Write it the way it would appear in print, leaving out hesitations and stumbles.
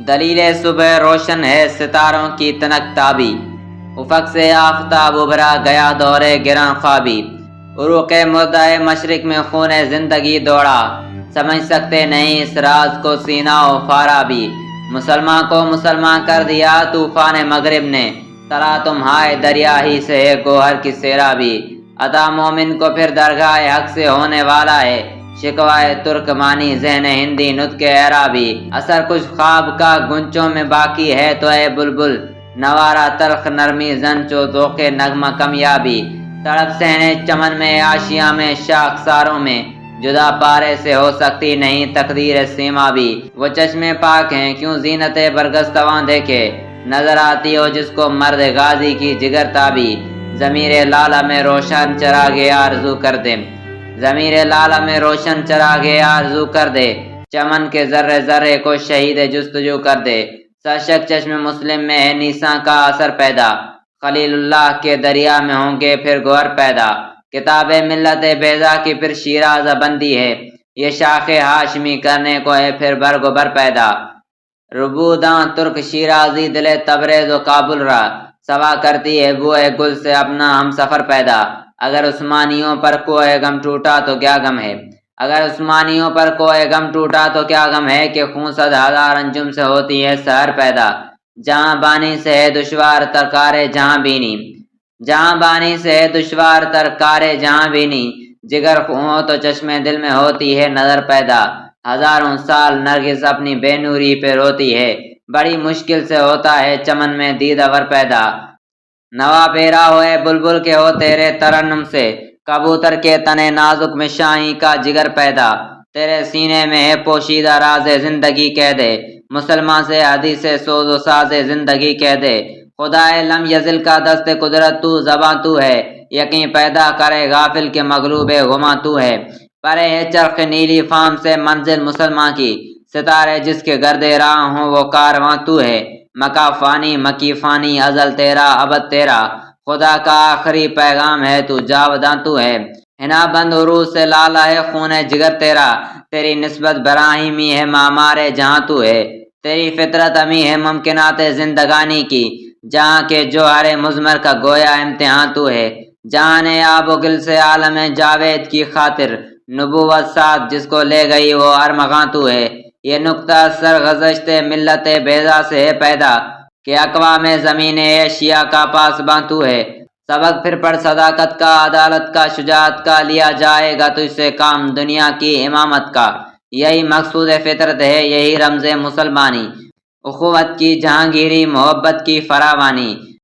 دلیل صبح روشن ہے ستاروں کی تنک تابی، افق سے آفتاب ابھرا گیا دور گراں خوابی، عروق مردہ مشرق میں خون زندگی دوڑا، سمجھ سکتے نہیں اس راز کو سینہ و فارابی، مسلمان کو مسلمان کر دیا طوفان مغرب نے، ترا تمہارے دریا ہی سے ہے گوہر کی سیرابی، عطا مومن کو پھر درگاہ حق سے ہونے والا ہے، شکوائے ترکمانی ذہن ہندی نطق عرابی، اثر کچھ خواب کا گنچوں میں باقی ہے تو اے بلبل، نوارا تلخ نرمی زن چو ذوق نغمہ کمیابی، تڑپ سہنے چمن میں آشیاں میں شاخساروں میں، جدا پارے سے ہو سکتی نہیں تقدیر سیما بھی، وہ چشمے پاک ہیں کیوں زینت برگستواں دیکھے، نظر آتی ہو جس کو مرد غازی کی جگر تابی، ضمیر لالہ میں روشن چراغ آرزو کر دے، ضمیر لالہ میں روشن چراغ آرزو کر دے، چمن کے ذرے ذرے کو شہید جستجو کر دے، سرشک چشم مسلم میں ہے نیساں کا اثر پیدا، خلیل اللہ کے دریا میں ہوں گے پھر گوہر پیدا، کتاب ملت بیضا کی پھر شیراز بندی ہے، یہ شاخ ہاشمی کرنے کو ہے پھر برگ و بر پیدا، ربوداں ترک شیرازی دل تبریز و کابل را، سوا کرتی ہے بوئے گل سے اپنا ہم سفر پیدا، اگر عثمانیوں پر کوئی غم ٹوٹا تو کیا غم ہے، اگر عثمانیوں پر کوئی غم ٹوٹا تو کیا غم ہے کہ خون صد ہزار انجم سے ہوتی ہے سحر پیدا، جہاں بانی سے ہے دشوار ترکار جہاں بینی، جہاں بانی سے ہے دشوار ترکار جہاں بینی، جگر ہو تو چشمے دل میں ہوتی ہے نظر پیدا، ہزاروں سال نرگس اپنی بے نوری پہ روتی ہے، بڑی مشکل سے ہوتا ہے چمن میں دیدہ ور پیدا، نوا پیرا ہوئے بلبل کے ہو تیرے ترنم سے، کبوتر کے تنے نازک میں شاہی کا جگر پیدا، تیرے سینے میں ہے پوشیدہ راز زندگی کہہ دے، مسلمان سے حدیث سوز و ساز زندگی کہہ دے، خدائے لم یزل کا دست قدرت تو زباں تو ہے، یقین پیدا کرے غافل کے مغلوب غماں تو ہے، پرے ہے چرخ نیلی فام سے منزل مسلمان کی، ستارے جس کے گرد راہ ہوں وہ کارواں تو ہے، مکا فانی مکی فانی ازل تیرا ابد تیرا، خدا کا آخری پیغام ہے تو جاوداں تو ہے، ہنا بند عروج سے لالا ہے خون جگر تیرا، تیری نسبت براہیمی ہے معمار جہاں تو ہے، تیری فطرت امی ہے ممکنات زندگانی کی، جہاں کے جوہر مضمر کا گویا امتحان تو ہے، جہاں نے آب و گل سے عالم جاوید کی خاطر، نبوت ساتھ جس کو لے گئی وہ ارمغاں تو ہے، یہ نقطہ سرگزشت ملت بیضا سے ہے پیدا، کہ اقوام زمین ایشیا کا پاسباں تو ہے، سبق پھر پڑھ صداقت کا عدالت کا شجاعت کا لیا جائے گا تجھ سے کام دنیا کی امامت کا، یہی مقصود فطرت ہے یہی رمز مسلمانی، اخوت کی جہانگیری محبت کی فراوانی،